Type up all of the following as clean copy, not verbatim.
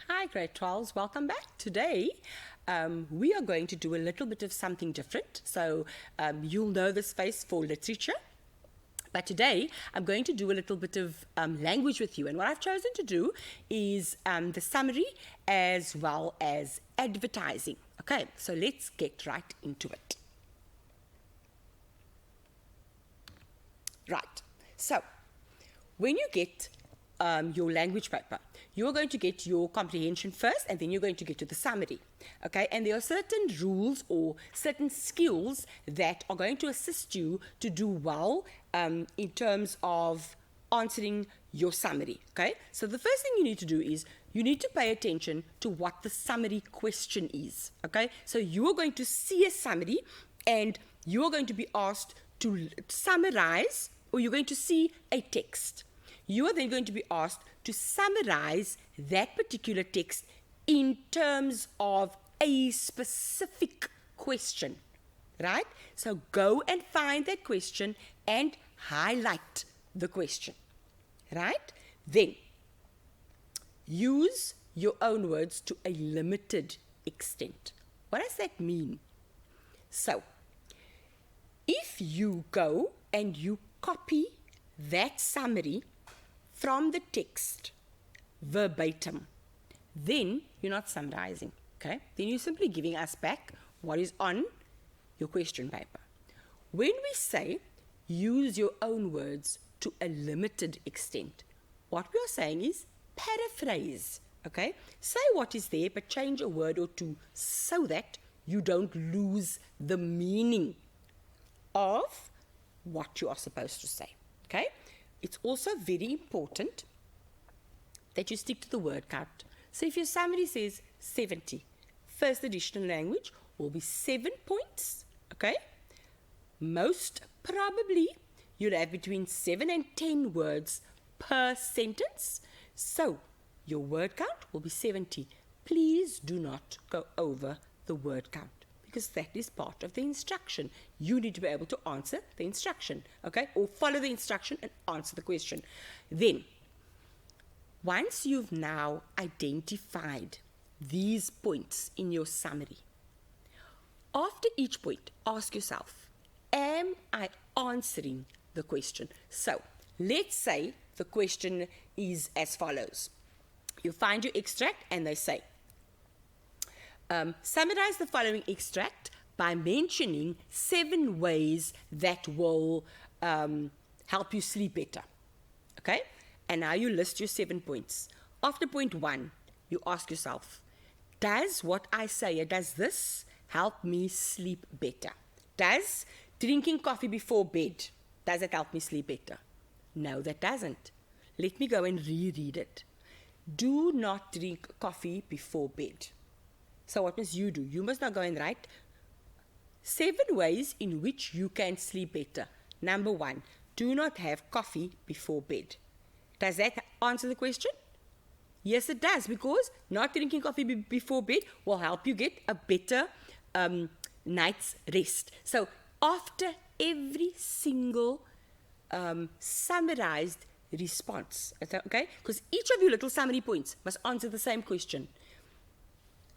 Hi grade 12s, welcome back. Today we are going to do a little bit of something different. So you'll know this face for literature. But today I'm going to do a little bit of language with you. And what I've chosen to do is the summary as well as advertising. Okay, so let's get right into it. Right, so when you get your language paper, you're going to get your comprehension first, and then you're going to get to the summary, okay? And there are certain rules or certain skills that are going to assist you to do well in terms of answering your summary, okay? So the first thing you need to do is you need to pay attention to what the summary question is, okay? So you are going to see a summary, and you are going to be asked to summarize, or you're going to see a text. You are then going to be asked to summarize that particular text in terms of a specific question, right? So go and find that question and highlight the question, right? Then use your own words to a limited extent. What does that mean? So if you go and you copy that summary from the text verbatim, then you're not summarizing, okay? Then you're simply giving us back what is on your question paper. When we say use your own words to a limited extent, what we are saying is paraphrase, okay? Say what is there, but change a word or two so that you don't lose the meaning of what you are supposed to say, okay? It's also very important that you stick to the word count. So if your summary says 70, first additional language will be 7 points, okay? Most probably you'll have between 7 and 10 words per sentence. So your word count will be 70. Please do not go over the word count, because that is part of the instruction. You need to be able to answer the instruction, okay? Or follow the instruction and answer the question. Then, once you've now identified these points in your summary, after each point, ask yourself, am I answering the question? So, let's say the question is as follows. You find your extract and they say, summarize the following extract by mentioning 7 ways that will help you sleep better. Okay? And now you list your 7 points. After point 1, you ask yourself, does what I say, does this help me sleep better? Does drinking coffee before bed, does it help me sleep better? No, that doesn't. Let me go and reread it. Do not drink coffee before bed. So what must you do? You must now go and write 7 ways in which you can sleep better. Number 1, do not have coffee before bed. Does that answer the question? Yes, it does, because not drinking coffee before bed will help you get a better night's rest. So after every single summarized response, okay? Because each of your little summary points must answer the same question.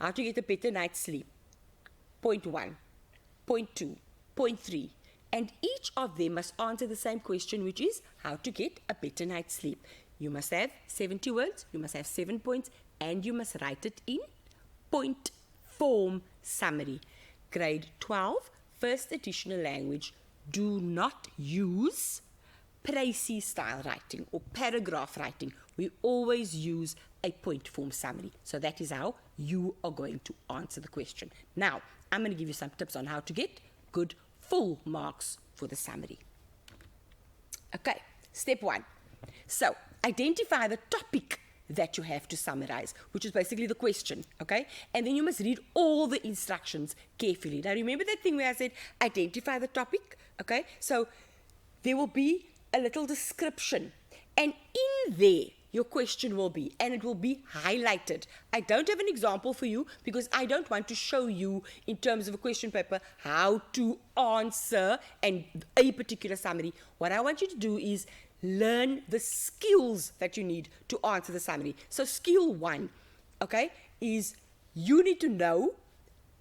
How to get a better night's sleep. Point 1, point 2, point 3. And each of them must answer the same question, which is how to get a better night's sleep. You must have 70 words, you must have 7 points, and you must write it in point form summary. Grade 12, first additional language, do not use précis style writing or paragraph writing. We always use a point form summary. So that is how you are going to answer the question. Now, I'm going to give you some tips on how to get good full marks for the summary. Okay, step 1. So, identify the topic that you have to summarize, which is basically the question, okay? And then you must read all the instructions carefully. Now, remember that thing where I said identify the topic, okay? So, there will be a little description, and in there your question will be, and it will be highlighted. I don't have an example for you because I don't want to show you in terms of a question paper how to answer a particular summary. What I want you to do is learn the skills that you need to answer the summary. So skill 1, okay, is you need to know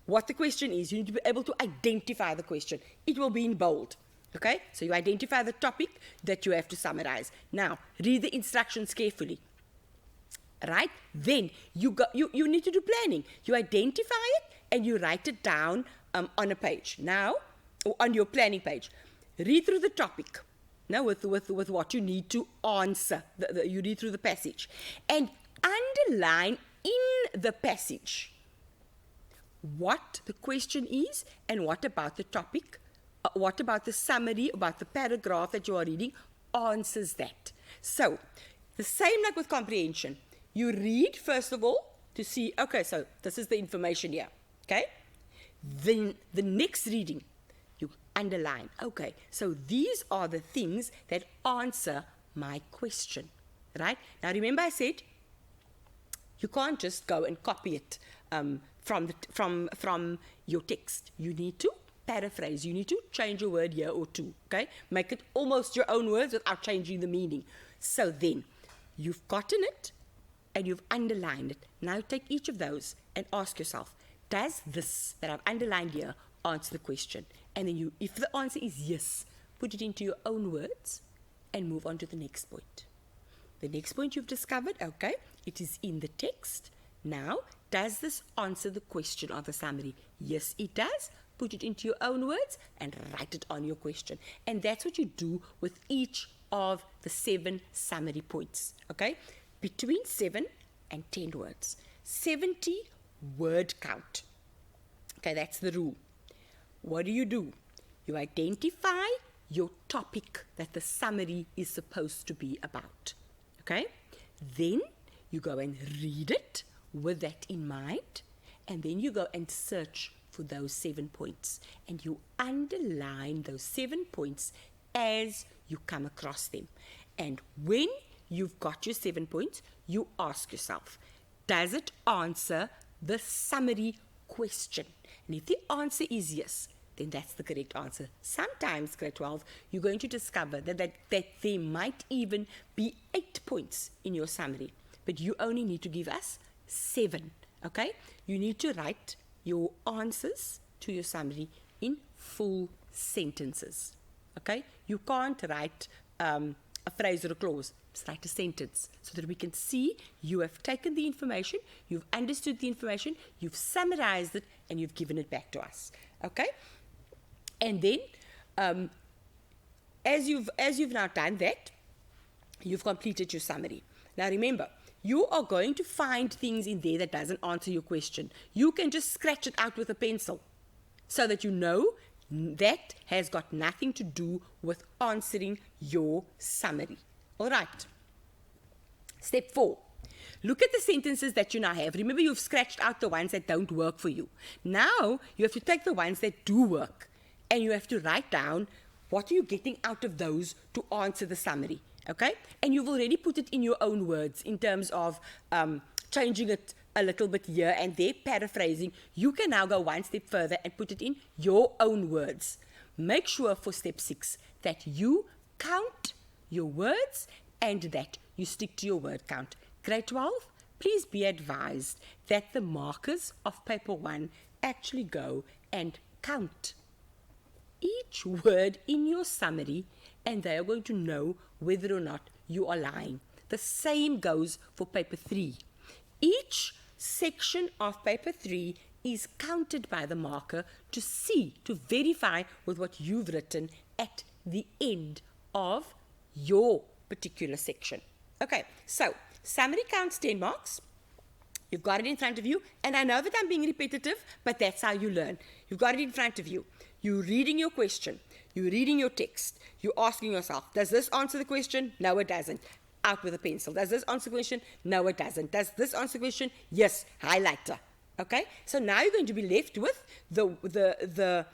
what the question is. You need to be able to identify the question. It will be in bold. Okay, so you identify the topic that you have to summarize. Now, read the instructions carefully. Right? Then you need to do planning. You identify it and you write it down on a page. Now, or on your planning page. Read through the topic. Now, with what you need to answer. You read through the passage. And underline in the passage what the question is and what about the topic, what about the summary, about the paragraph that you are reading answers that. So, the same like with comprehension. You read, first of all, to see, okay, so this is the information here, okay? Then the next reading, you underline, okay, so these are the things that answer my question, right? Now, remember I said, you can't just go and copy it from your text. You need to paraphrase. You need to change a word here or two, okay? Make it almost your own words without changing the meaning. So then, you've gotten it and you've underlined it. Now take each of those and ask yourself, does this that I've underlined here answer the question? And then if the answer is yes, put it into your own words and move on to the next point. The next point you've discovered, okay, it is in the text. Now, does this answer the question of the summary? Yes, it does. Put it into your own words and write it on your question. And that's what you do with each of the 7 summary points, okay? Between 7 and 10 words. 70 word count. Okay, that's the rule. What do? You identify your topic that the summary is supposed to be about, okay? Then you go and read it with that in mind, and then you go and search for those 7 points, and you underline those 7 points as you come across them. And when you've got your 7 points, you ask yourself, does it answer the summary question? And if the answer is yes, then that's the correct answer. Sometimes, grade 12, you're going to discover that there might even be 8 points in your summary, but you only need to give us 7, okay? You need to write your answers to your summary in full sentences, okay? You can't write a phrase or a clause. Just write a sentence so that we can see you have taken the information, you've understood the information, you've summarized it, and you've given it back to us, okay? And then, as you've now done that, you've completed your summary. Now remember, you are going to find things in there that doesn't answer your question. You can just scratch it out with a pencil so that you know that has got nothing to do with answering your summary. All right. Step 4. Look at the sentences that you now have. Remember, you've scratched out the ones that don't work for you. Now, you have to take the ones that do work, and you have to write down what are you getting out of those to answer the summary. Okay? And you've already put it in your own words in terms of changing it a little bit here and there, paraphrasing. You can now go one step further and put it in your own words. Make sure for step 6 that you count your words and that you stick to your word count. Grade 12, please be advised that the markers of paper 1 actually go and count each word in your summary, and they are going to know whether or not you are lying. The same goes for paper 3. Each section of paper 3 is counted by the marker to see, to verify with what you've written at the end of your particular section. Okay, so summary counts 10 marks. You've got it in front of you, and I know that I'm being repetitive, but that's how you learn. You've got it in front of you. You're reading your question. You're reading your text. You're asking yourself, does this answer the question? No, it doesn't. Out with a pencil. Does this answer the question? No, it doesn't. Does this answer the question? Yes, highlighter. Okay? So now you're going to be left with the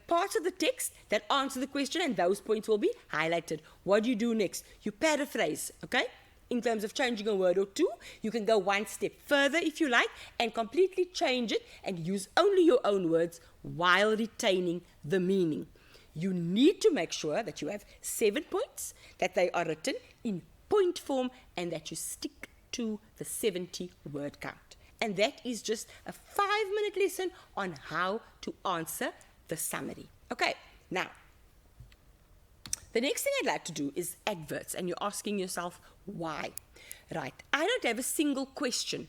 parts of the text that answer the question, and those points will be highlighted. What do you do next? You paraphrase, okay? In terms of changing a word or two, you can go one step further if you like and completely change it and use only your own words while retaining the meaning. You need to make sure that you have 7 points, that they are written in point form, and that you stick to the 70 word count. And that is just a 5-minute lesson on how to answer the summary. Okay, now, the next thing I'd like to do is adverts, and you're asking yourself, why? Right, I don't have a single question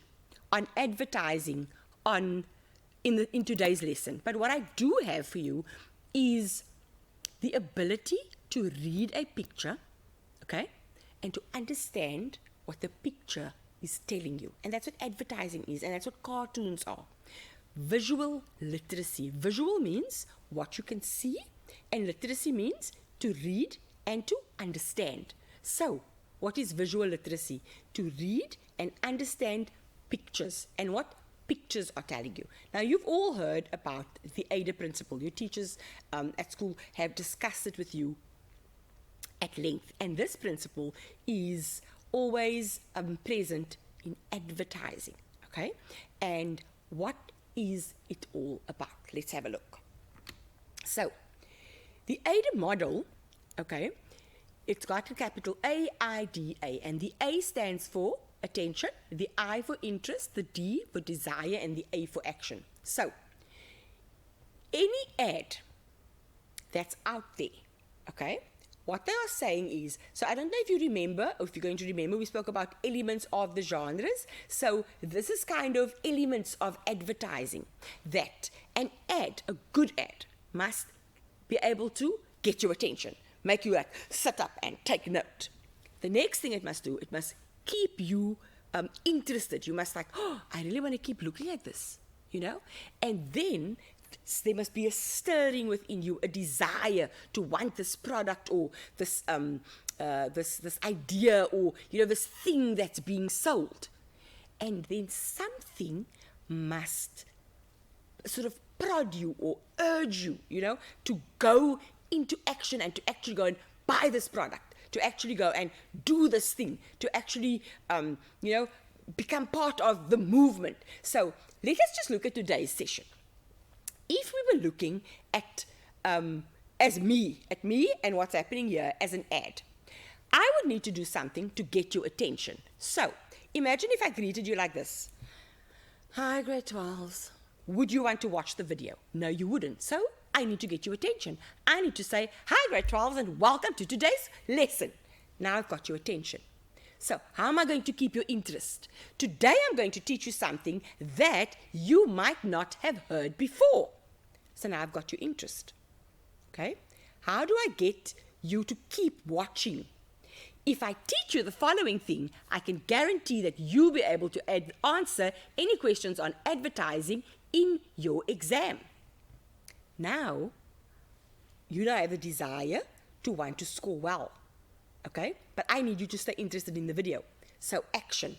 on advertising in today's lesson, but what I do have for you is the ability to read a picture, okay, and to understand what the picture is telling you. And that's what advertising is, and that's what cartoons are. Visual literacy. Visual means what you can see, and literacy means to read and to understand. So, what is visual literacy? To read and understand pictures and what pictures are telling you. Now, you've all heard about the ADA principle. Your teachers at school have discussed it with you at length. And this principle is always present in advertising, okay? And what is it all about? Let's have a look. So, the ADA model, okay, it's got a capital A-I-D-A, and the A stands for attention, the I for interest, the D for desire, and the A for action. So, any ad that's out there, okay, what they are saying is, so I don't know if you remember, or if you're going to remember, we spoke about elements of the genres. So this is kind of elements of advertising, that an ad, a good ad, must be able to get your attention, make you like sit up and take note. The next thing it must do, it must keep you interested. You must like, oh, I really want to keep looking at this, you know? And then there must be a stirring within you, a desire to want this product or this this idea, or, you know, this thing that's being sold. And then something must sort of prod you or urge you, you know, to go into action and to actually go and buy this product, to actually go and do this thing, to actually, you know, become part of the movement. So let us just look at today's session. If we were looking at me and what's happening here as an ad, I would need to do something to get your attention. So imagine if I greeted you like this. Hi, grade 12s. Would you want to watch the video? No, you wouldn't. So I need to get your attention. I need to say, hi, grade 12s, and welcome to today's lesson. Now I've got your attention. So how am I going to keep your interest? Today I'm going to teach you something that you might not have heard before. So now I've got your interest. Okay? How do I get you to keep watching? If I teach you the following thing, I can guarantee that you'll be able to answer any questions on advertising in your exam. Now, you know I have a desire to want to score well. Okay? But I need you to stay interested in the video. So action.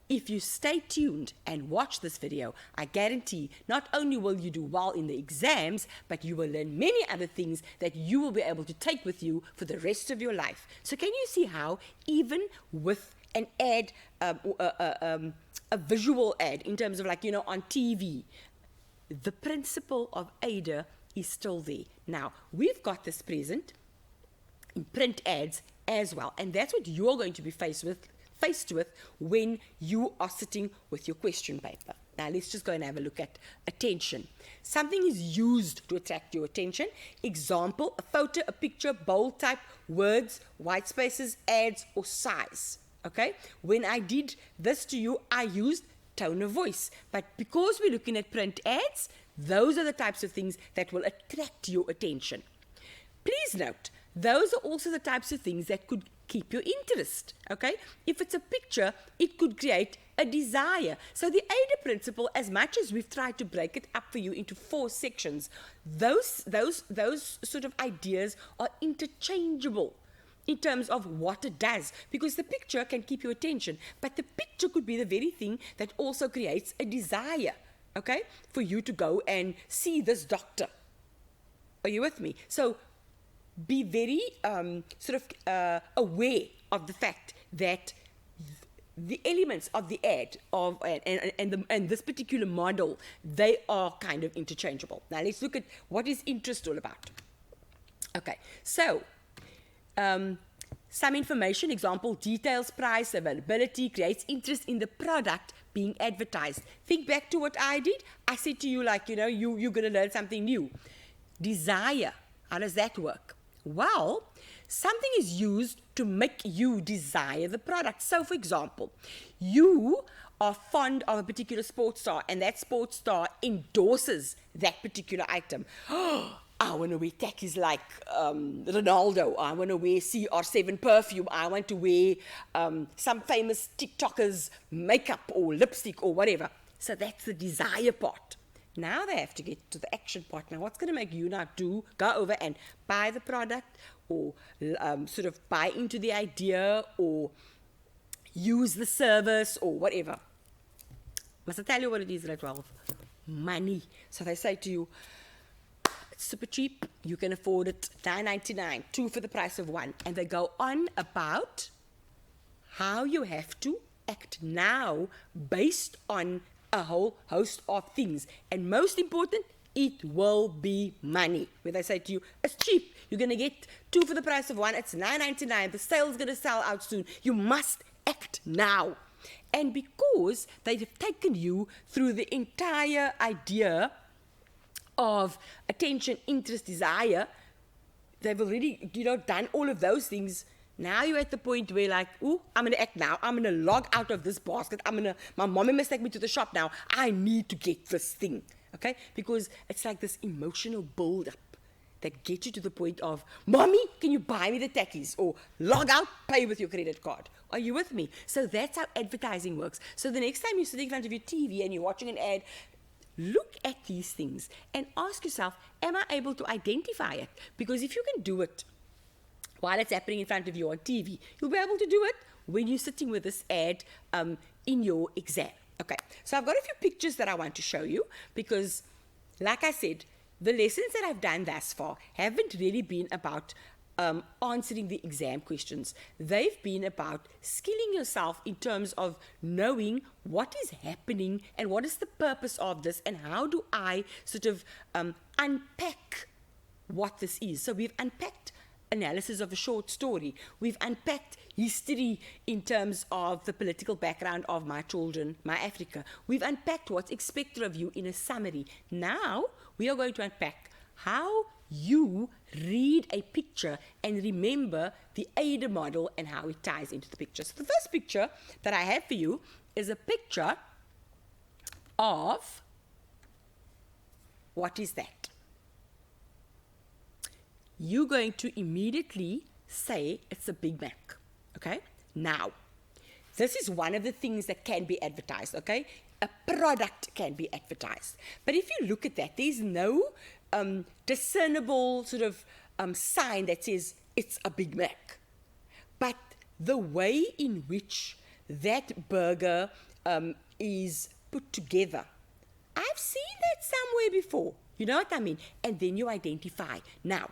If you stay tuned and watch this video, I guarantee not only will you do well in the exams, but you will learn many other things that you will be able to take with you for the rest of your life. So can you see how even with an ad, a visual ad in terms of like, you know, on TV, the principle of ADA is still there. Now, we've got this present in print ads as well, and that's what you're going to be faced with when you are sitting with your question paper. Now let's just go and have a look at attention. Something is used to attract your attention. Example, a photo, a picture, bold type, words, white spaces, ads, or size. Okay? When I did this to you, I used tone of voice. But because we're looking at print ads, those are the types of things that will attract your attention. Please note, those are also the types of things that could keep your interest, okay? If it's a picture, it could create a desire. So the ADA principle, as much as we've tried to break it up for you into 4 sections, those sort of ideas are interchangeable in terms of what it does, because the picture can keep your attention, but the picture could be the very thing that also creates a desire, okay, for you to go and see this doctor. Are you with me? So be very aware of the fact that the elements of the ad and this particular model, they are kind of interchangeable. Now let's look at what is interest all about. Okay, so some information, example, details, price, availability, creates interest in the product being advertised. Think back to what I did. I said to you, like, you're going to learn something new. Desire, how does that work? Well, something is used to make you desire the product. So, for example, you are fond of a particular sports star, and that sports star endorses that particular item. I want to wear khakis like Ronaldo. I want to wear CR7 perfume. I want to wear some famous TikToker's makeup or lipstick or whatever. So that's the desire part. Now they have to get to the action part. Now, what's going to make you now go over and buy the product, or sort of buy into the idea, or use the service, or whatever? Must I tell you what it is, grade 12? Money. So they say to you, it's super cheap, you can afford it, $9.99, 2 for the price of 1. And they go on about how you have to act now based on a whole host of things. And most important, it will be money. Where they say to you, it's cheap, you're going to get 2 for the price of 1, it's $9.99, the sale's going to sell out soon. You must act now. And because they've taken you through the entire idea of attention, interest, desire, they've already, done all of those things. Now you're at the point where, like, ooh, I'm going to act now. I'm going to log out of this basket. My mommy must take me to the shop now. I need to get this thing, okay? Because it's like this emotional build-up that gets you to the point of, Mommy, can you buy me the takkies? Or log out, pay with your credit card. Are you with me? So that's how advertising works. So the next time you're sitting in front of your TV and you're watching an ad, look at these things and ask yourself, am I able to identify it? Because if you can do it while it's happening in front of you on TV, you'll be able to do it when you're sitting with this ad in your exam. Okay, so I've got a few pictures that I want to show you because, like I said, the lessons that I've done thus far haven't really been about answering the exam questions. They've been about skilling yourself in terms of knowing what is happening and what is the purpose of this and how do I sort of unpack what this is. So we've unpacked analysis of a short story. We've unpacked history in terms of the political background of my children, my Africa. We've unpacked what's expected of you in a summary. Now we are going to unpack how you read a picture and remember the AIDA model and how it ties into the picture. So the first picture that I have for you is a picture of, what is that? You're going to immediately say it's a Big Mac, okay? Now, this is one of the things that can be advertised, okay? A product can be advertised. But if you look at that, there's no discernible sort of sign that says it's a Big Mac. But the way in which that burger is put together, I've seen that somewhere before. You know what I mean? And then you identify. Now,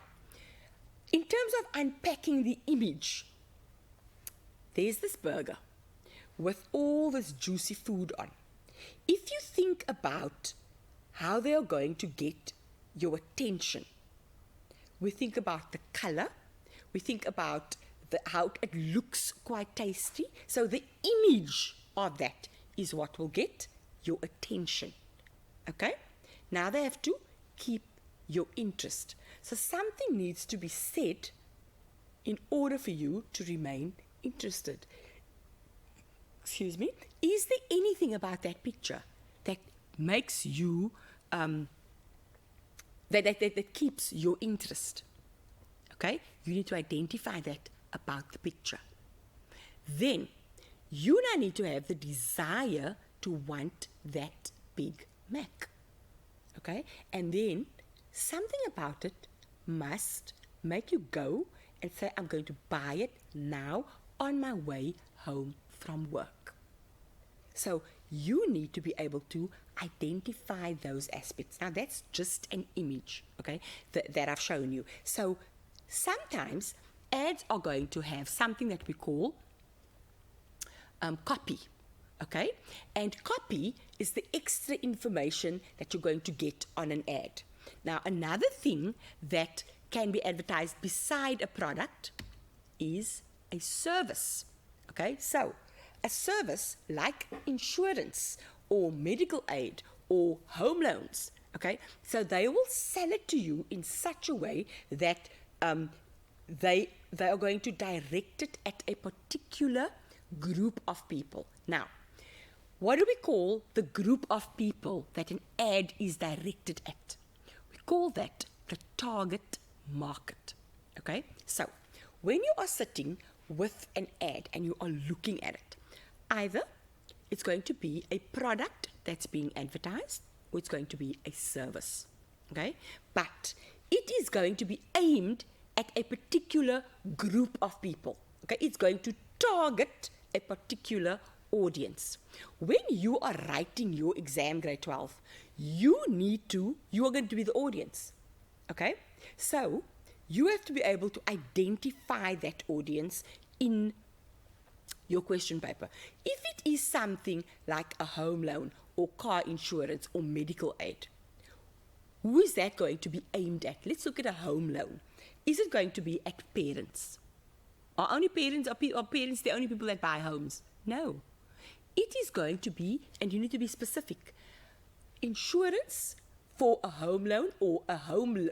in terms of unpacking the image, there's this burger with all this juicy food on. If you think about how they are going to get your attention, we think about the color, we think about how it looks quite tasty. So the image of that is what will get your attention. Okay? Now they have to keep your interest. So something needs to be said in order for you to remain interested. Excuse me. Is there anything about that picture that makes you, that keeps your interest? Okay? You need to identify that about the picture. Then, you now need to have the desire to want that Big Mac. Okay? And then, something about it must make you go and say, I'm going to buy it now on my way home from work. So you need to be able to identify those aspects. Now that's just an image, okay, that I've shown you. So sometimes ads are going to have something that we call copy, okay? And copy is the extra information that you're going to get on an ad. Now, another thing that can be advertised beside a product is a service. Okay, so a service like insurance or medical aid or home loans. Okay, so they will sell it to you in such a way that they are going to direct it at a particular group of people. Now, what do we call the group of people that an ad is directed at? We call that the target market. Okay, so when you are sitting with an ad and you are looking at it, either it's going to be a product that's being advertised, or it's going to be a service. Okay, but it is going to be aimed at a particular group of people. Okay, it's going to target a particular audience. When you are writing your exam grade 12, you are going to be the audience. Okay, so you have to be able to identify that audience in your question paper. If it is something like a home loan or car insurance or medical aid, who is that going to be aimed at? Let's look at a home loan. Is it going to be at parents? Are parents the only people that buy homes? No. It is going to be, and you need to be specific, insurance for a home loan or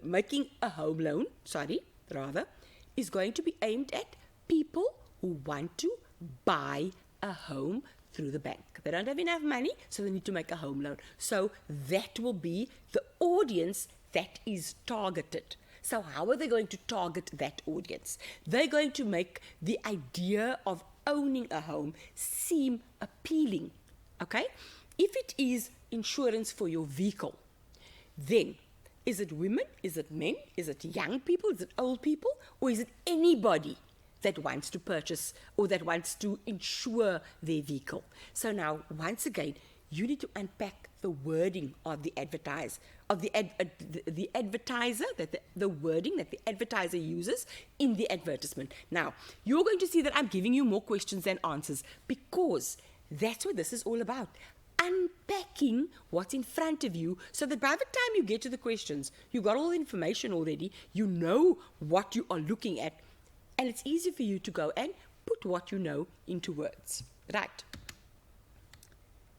making a home loan, is going to be aimed at people who want to buy a home through the bank. They don't have enough money, so they need to make a home loan. So that will be the audience that is targeted. So how are they going to target that audience? They're going to make the idea of owning a home seem appealing. Okay? If it is insurance for your vehicle, then is it women? Is it men? Is it young people? Is it old people? Or is it anybody that wants to purchase or that wants to insure their vehicle? So now, once again, you need to unpack the wording of the advertiser, the advertiser, the wording that the advertiser uses in the advertisement. Now, you're going to see that I'm giving you more questions than answers, because that's what this is all about. Unpacking what's in front of you, so that by the time you get to the questions, you've got all the information already, you know what you are looking at, and it's easy for you to go and put what you know into words. Right.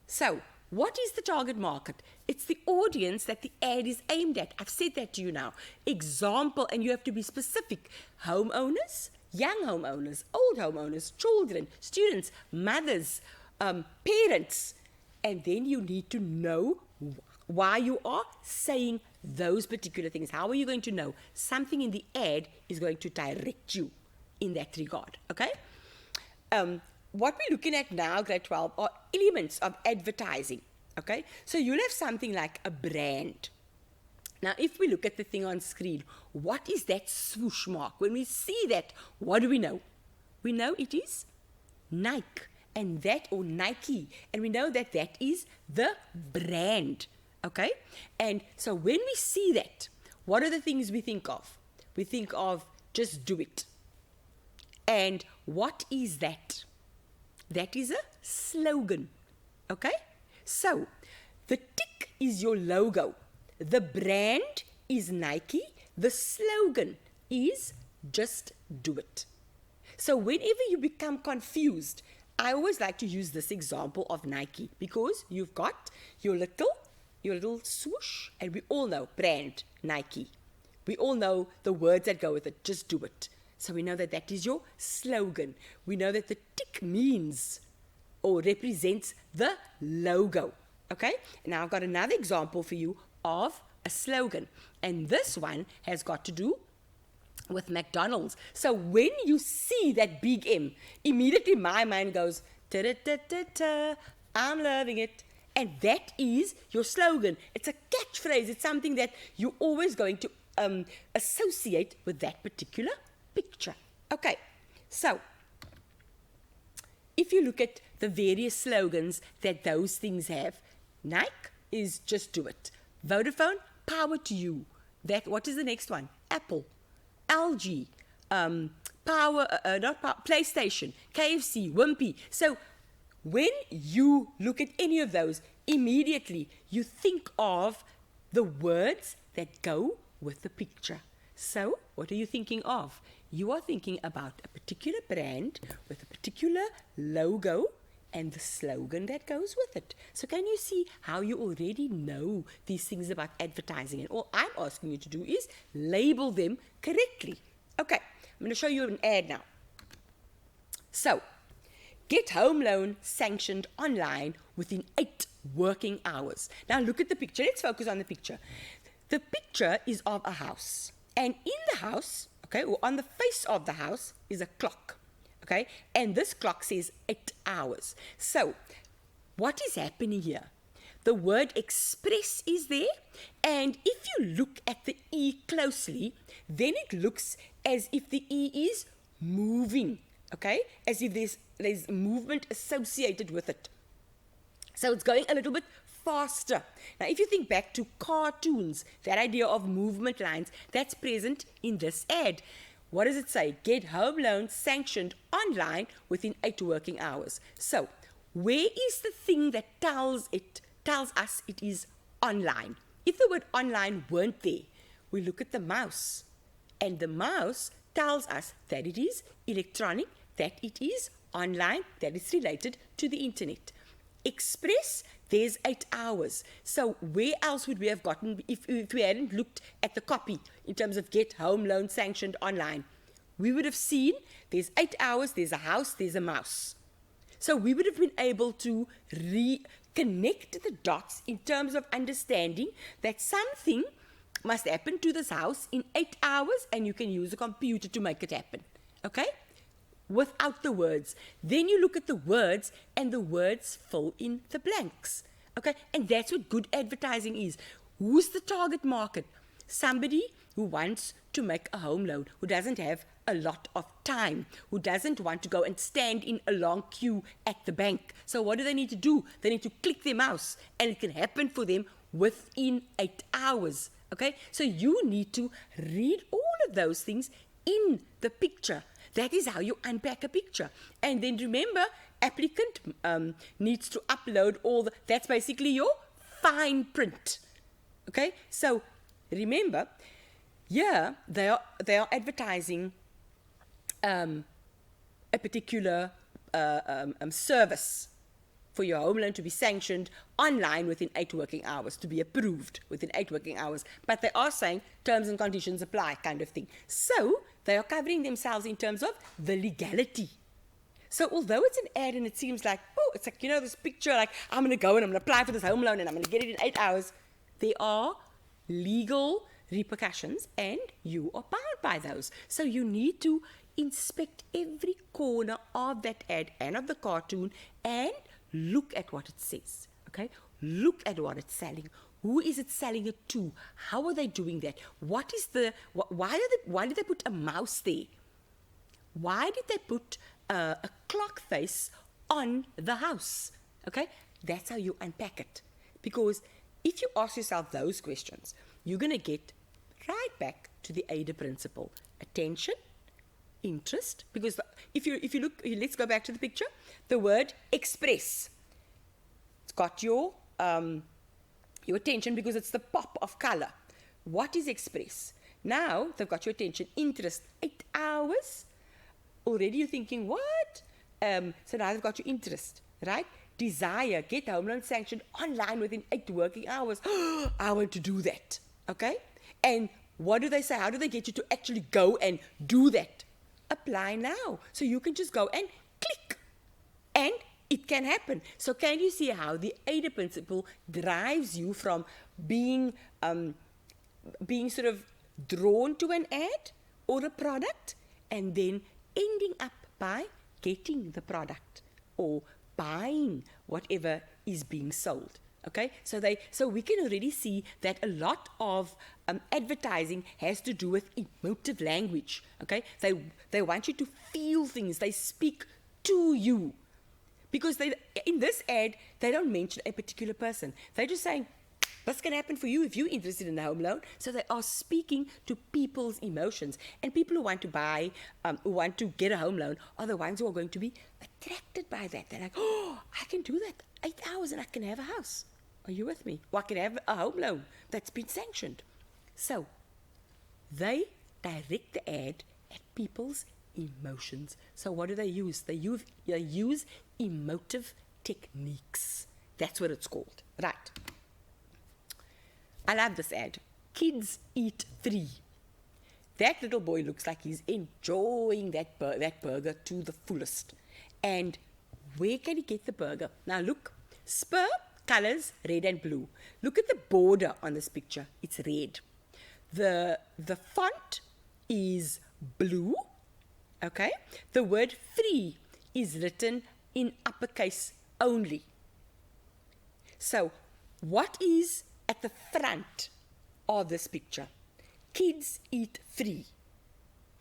So, what is the target market? It's the audience that the ad is aimed at. I've said that to you now. Example, and you have to be specific. Homeowners, young homeowners, old homeowners, children, students, mothers, parents. And then you need to know why you are saying those particular things. How are you going to know? Something in the ad is going to direct you in that regard, okay? What we're looking at now, grade 12, are elements of advertising, okay? So you'll have something like a brand. Now, if we look at the thing on screen, what is that swoosh mark? When we see that, what do we know? We know it is Nike, or Nike, and we know that that is the brand, okay? And so when we see that, what are the things we think of? We think of just do it. And what is that? That is a slogan, okay? So, the tick is your logo. The brand is Nike. The slogan is just do it. So, whenever you become confused, I always like to use this example of Nike, because you've got your little swoosh, and we all know brand, Nike. We all know the words that go with it, just do it. So we know that that is your slogan. We know that the tick means or represents the logo. Okay? Now I've got another example for you of a slogan. And this one has got to do with McDonald's. So when you see that big M, immediately my mind goes, ta-da-ta-ta-ta, I'm loving it. And that is your slogan. It's a catchphrase. It's something that you're always going to associate with that particular picture. Okay, so if you look at the various slogans that those things have, Nike is just do it. Vodafone, power to you. What is the next one? Apple, LG, PlayStation, KFC, Wimpy. So when you look at any of those, immediately you think of the words that go with the picture. So, what are you thinking of? You are thinking about a particular brand with a particular logo and the slogan that goes with it. So can you see how you already know these things about advertising? And all I'm asking you to do is label them correctly. Okay, I'm going to show you an ad now. So, get home loan sanctioned online within 8 working hours. Now look at the picture. Let's focus on the picture. The picture is of a house. And in the house, okay, or on the face of the house is a clock, okay? And this clock says 8 hours. So, what is happening here? The word express is there, and if you look at the E closely, then it looks as if the E is moving, okay? As if there's movement associated with it. So it's going a little bit faster. Now, if you think back to cartoons, that idea of movement lines, that's present in this ad. What does it say? Get home loan sanctioned online within 8 working hours. So, where is the thing that tells us it is online? If the word online weren't there, we look at the mouse. And the mouse tells us that it is electronic, that it is online, that it's related to the internet. Express, there's 8 hours. So where else would we have gotten if we hadn't looked at the copy in terms of get home loan sanctioned online? We would have seen there's 8 hours, there's a house, there's a mouse. So we would have been able to reconnect the dots in terms of understanding that something must happen to this house in 8 hours and you can use a computer to make it happen. Okay? Without the words. Then you look at the words and the words fill in the blanks. Okay? And that's what good advertising is. Who's the target market? Somebody who wants to make a home loan, who doesn't have a lot of time, who doesn't want to go and stand in a long queue at the bank. So what do they need to do? They need to click their mouse and it can happen for them within 8 hours. Okay? So you need to read all of those things in the picture. That is how you unpack a picture. And then remember, applicant needs to upload that's basically your fine print. Okay? So remember, here they are advertising a particular service for your home loan to be sanctioned online within 8 working hours, to be approved within 8 working hours. But they are saying terms and conditions apply kind of thing. So they are covering themselves in terms of the legality. So although it's an ad and it seems like, oh, it's like, this picture, like I'm going to go and I'm going to apply for this home loan and I'm going to get it in 8 hours. There are legal repercussions and you are bound by those. So you need to inspect every corner of that ad and of the cartoon and look at what it says, okay? Look at what it's selling. Who is it selling it to? How are they doing that? What is why did they put a mouse there? Why did they put a clock face on the house? Okay? That's how you unpack it. Because if you ask yourself those questions, you're going to get right back to the ADA principle. Attention, interest, because if you look, let's go back to the picture. The word express. It's got your attention because it's the pop of color. What is express? Now they've got your attention. Interest, 8 hours. Already you're thinking, what? So now they've got your interest, right? Desire, get home loan sanctioned online within 8 working hours. I want to do that, okay? And what do they say? How do they get you to actually go and do that? Apply now. So you can just go and click. And it can happen. So can you see how the ADA principle drives you from being sort of drawn to an ad or a product and then ending up by getting the product or buying whatever is being sold. Okay, so we can already see that a lot of advertising has to do with emotive language. Okay, they want you to feel things. They speak to you because in this ad they don't mention a particular person. They're just saying this can happen for you if you're interested in the home loan. So they are speaking to people's emotions, and people who want to buy, who want to get a home loan, are the ones who are going to be attracted by that. They're like, oh, I can do that 8 hours and I can have a house. Are you with me? Or I can have a home loan that's been sanctioned. So they direct the ad at people's emotions. So what do they use? They use emotive techniques. That's what it's called. Right. I love this ad. Kids eat free. That little boy looks like he's enjoying that burger to the fullest. And where can he get the burger? Now look, Spur colors red and blue. Look at the border on this picture. It's red. The font is blue. Okay? The word free is written in uppercase only. So, what is at the front of this picture? Kids eat free.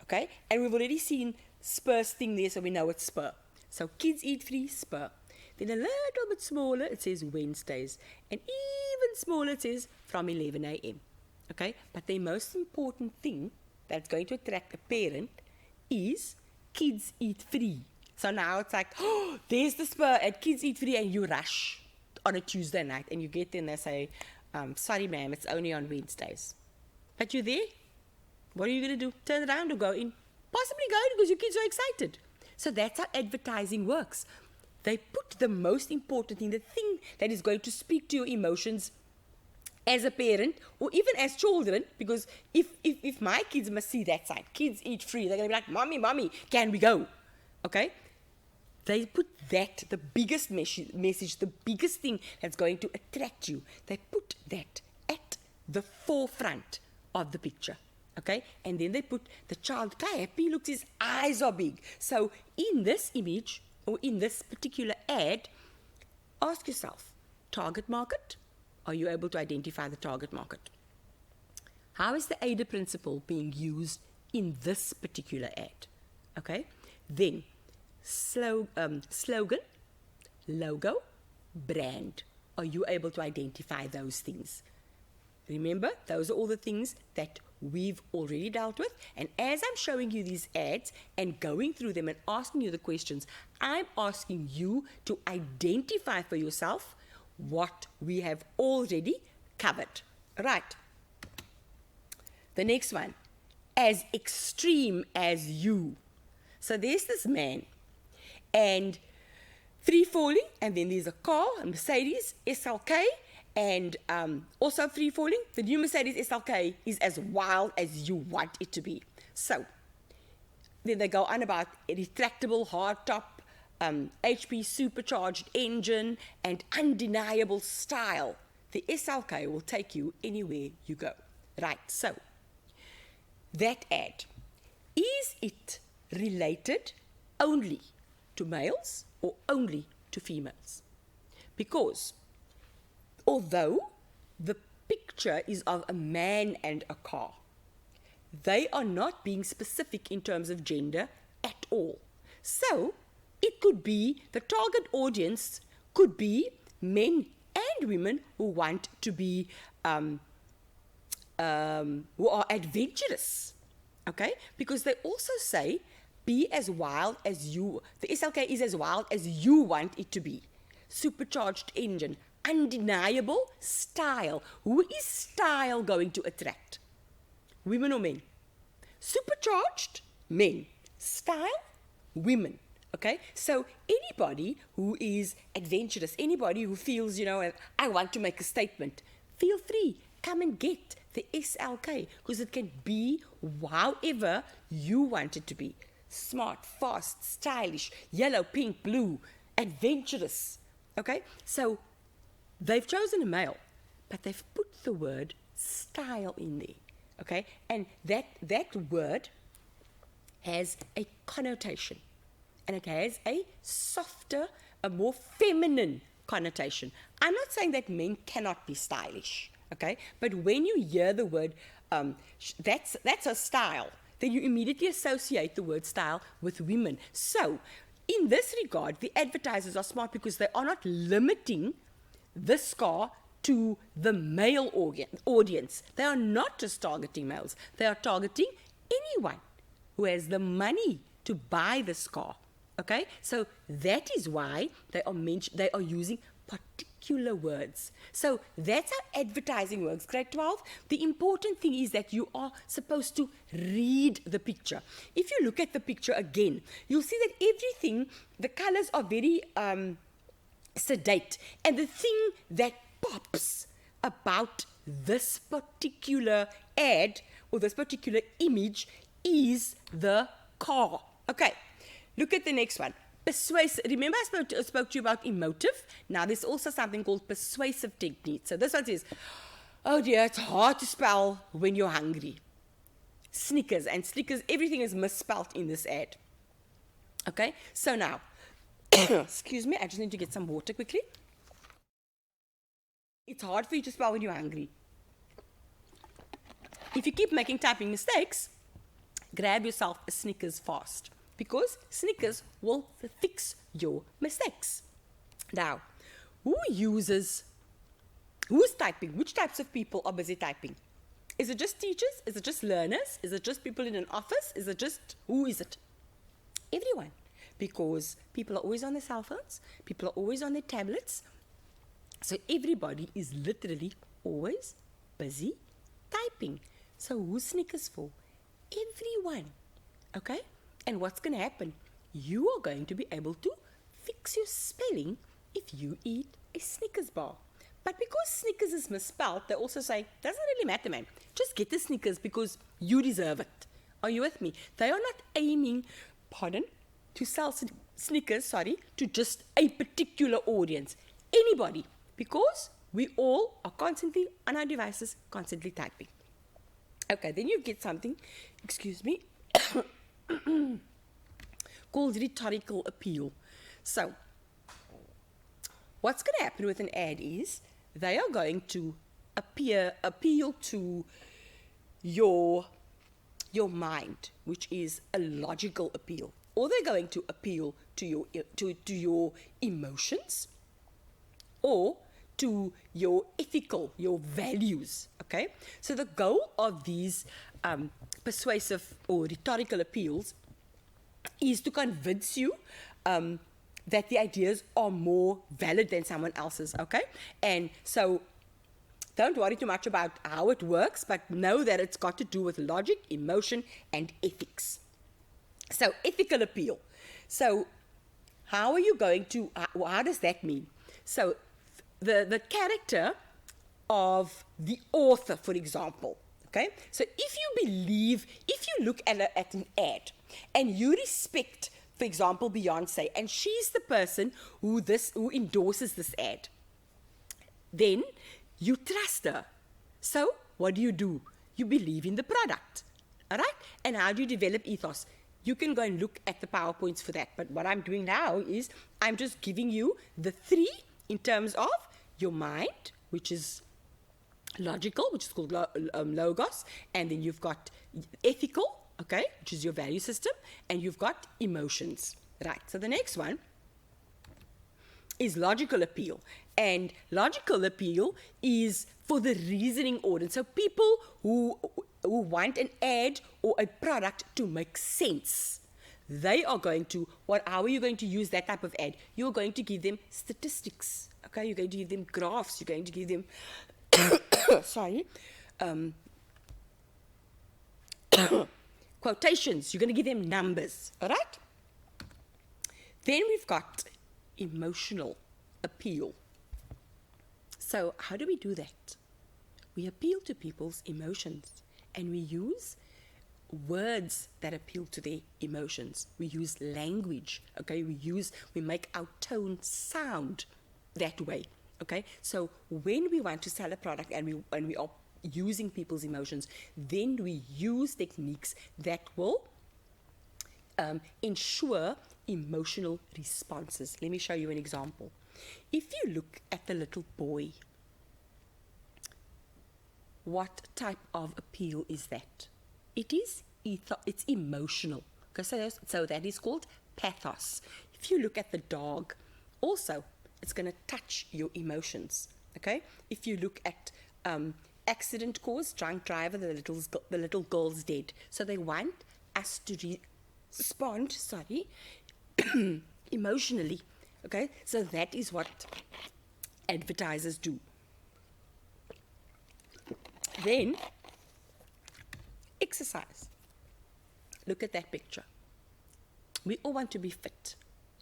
Okay? And we've already seen Spur's thing there, so we know it's Spur. So, kids eat free, Spur. Then a little bit smaller, it says Wednesdays. And even smaller, it says from 11 a.m. Okay? But the most important thing that's going to attract a parent is kids eat free. So now it's like, oh, there's the Spur at Kids Eat Free, and you rush on a Tuesday night, and you get there and they say, sorry ma'am, it's only on Wednesdays. But you're there. What are you going to do? Turn around or go in? Possibly go in because your kids are excited. So that's how advertising works. They put the most important thing, the thing that is going to speak to your emotions as a parent or even as children, because if my kids must see that sign, kids eat free, they're going to be like, mommy, can we go? Okay? They put that, the biggest message, the biggest thing that's going to attract you, they put that at the forefront of the picture. Okay? And then they put the child happy, looks, his eyes are big. So in this image, or in this particular ad, ask yourself, target market? Are you able to identify the target market? How is the ADA principle being used in this particular ad? Okay? Then, slogan, logo, brand. Are you able to identify those things? Remember, those are all the things that we've already dealt with. And as I'm showing you these ads and going through them and asking you the questions, I'm asking you to identify for yourself what we have already covered. Right. The next one, as extreme as you. So there's this man and free falling, and then there's a car, a Mercedes SLK, and also free falling. The new Mercedes SLK is as wild as you want it to be. So then they go on about a retractable hardtop, HP supercharged engine, and undeniable style. The SLK will take you anywhere you go. Right, so that ad, is it related only to males or only to females? Because although the picture is of a man and a car, they are not being specific in terms of gender at all. So it could be, the target audience could be men and women who want to be, who are adventurous, okay? Because they also say, be as wild as you, the SLK is as wild as you want it to be. Supercharged engine, undeniable style. Who is style going to attract? Women or men? Supercharged, men. Style, women. Okay, so anybody who is adventurous, anybody who feels, I want to make a statement, feel free, come and get the SLK, because it can be however you want it to be. Smart, fast, stylish, yellow, pink, blue, adventurous. Okay, so they've chosen a male, but they've put the word style in there. Okay, and that word has a connotation. And it has a softer, a more feminine connotation. I'm not saying that men cannot be stylish, okay? But when you hear the word, that's a style, then you immediately associate the word style with women. So, in this regard, the advertisers are smart because they are not limiting this car to the male audience. They are not just targeting males. They are targeting anyone who has the money to buy this car. Okay, so that is why they are using particular particular words. So that's how advertising works. Grade 12, the important thing is that you are supposed to read the picture. If you look at the picture again, you'll see that everything, the colors are very sedate. And the thing that pops about this particular ad or this particular image is the car. Okay, look at the next one. Persuasive. Remember I spoke to you about emotive? Now there's also something called persuasive technique. So this one says, oh dear, it's hard to spell when you're hungry. Snickers, and Snickers, everything is misspelled in this ad. Okay, so now, excuse me, I just need to get some water quickly. It's hard for you to spell when you're hungry. If you keep making typing mistakes, grab yourself a Snickers fast, because Snickers will fix your mistakes. Now, who's typing? Which types of people are busy typing? Is it just teachers? Is it just learners? Is it just people in an office? Who is it? Everyone. Because people are always on their cell phones, people are always on their tablets, so everybody is literally always busy typing. So who's Snickers for? Everyone. Okay? And what's going to happen? You are going to be able to fix your spelling if you eat a Snickers bar. But because Snickers is misspelled, they also say, doesn't really matter, man. Just get the Snickers because you deserve it. Are you with me? They are not aiming, to sell Snickers, to just a particular audience. Anybody. Because we all are constantly on our devices, constantly typing. Okay, then you get something, excuse me, called rhetorical appeal. So, what's going to happen with an ad is they are going to appeal to your mind, which is a logical appeal, or they're going to appeal to your emotions, or to your your values. Okay, so the goal of these persuasive or rhetorical appeals is to convince you that the ideas are more valid than someone else's. Okay, and so don't worry too much about how it works, but know that it's got to do with logic, emotion, and ethics. So ethical appeal. So how are you going to? How does that mean? So the character of the author, for example, okay? So if you look at an ad and you respect, for example, Beyonce, and she's the person who endorses this ad, then you trust her. So what do? You believe in the product, all right? And how do you develop ethos? You can go and look at the PowerPoints for that. But what I'm doing now is I'm just giving you the three in terms of your mind, which is logical, which is called logos, and then you've got ethical, okay, which is your value system, and you've got emotions, right? So the next one is logical appeal, and logical appeal is for the reasoning audience. So people who want an ad or a product to make sense. They are going to, how are you going to use that type of ad? You're going to give them statistics, okay? You're going to give them graphs. You're going to give them, quotations. You're going to give them numbers, all right? Then we've got emotional appeal. So how do we do that? We appeal to people's emotions, and we use words that appeal to their emotions. We use language, okay? We make our tone sound that way, okay? So when we want to sell a product and we are using people's emotions, then we use techniques that will ensure emotional responses. Let me show you an example. If you look at the little boy, what type of appeal is that? It's emotional. Okay, so that is called pathos. If you look at the dog, also, it's going to touch your emotions. Okay? If you look at accident caused, drunk driver, the little girl's dead. So they want us to respond, emotionally. Okay? So that is what advertisers do. Then, exercise. Look at that picture. We all want to be fit.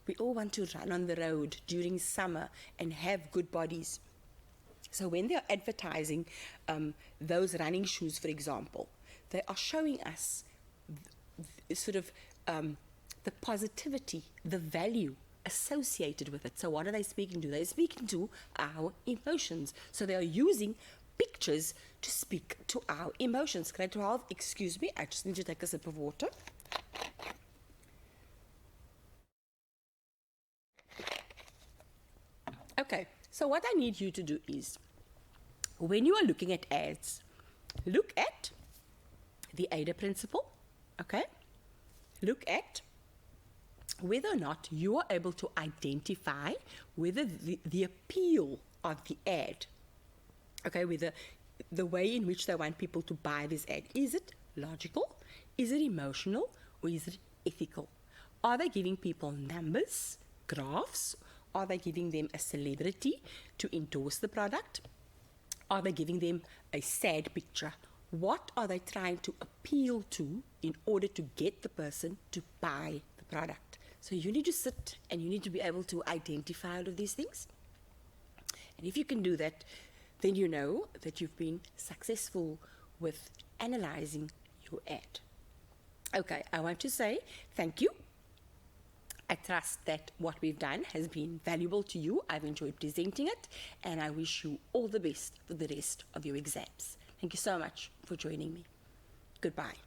We all want to run on the road during summer and have good bodies. So when they're advertising those running shoes, for example, they are showing us the positivity, the value associated with it. So what are they speaking to? They're speaking to our emotions. So they are using pictures to speak to our emotions. Grade 12, excuse me, I just need to take a sip of water. Okay, so what I need you to do is, when you are looking at ads, look at the ADA principle, okay? Look at whether or not you are able to identify whether the appeal of the ad, okay, whether the way in which they want people to buy this ad, is it logical, is it emotional, or is it ethical? Are they giving people numbers, graphs? Are they giving them a celebrity to endorse the product? Are they giving them a sad picture? What are they trying to appeal to in order to get the person to buy the product? So you need to sit and you need to be able to identify all of these things. And if you can do that, then you know that you've been successful with analyzing your ad. Okay, I want to say thank you. I trust that what we've done has been valuable to you. I've enjoyed presenting it, and I wish you all the best for the rest of your exams. Thank you so much for joining me. Goodbye.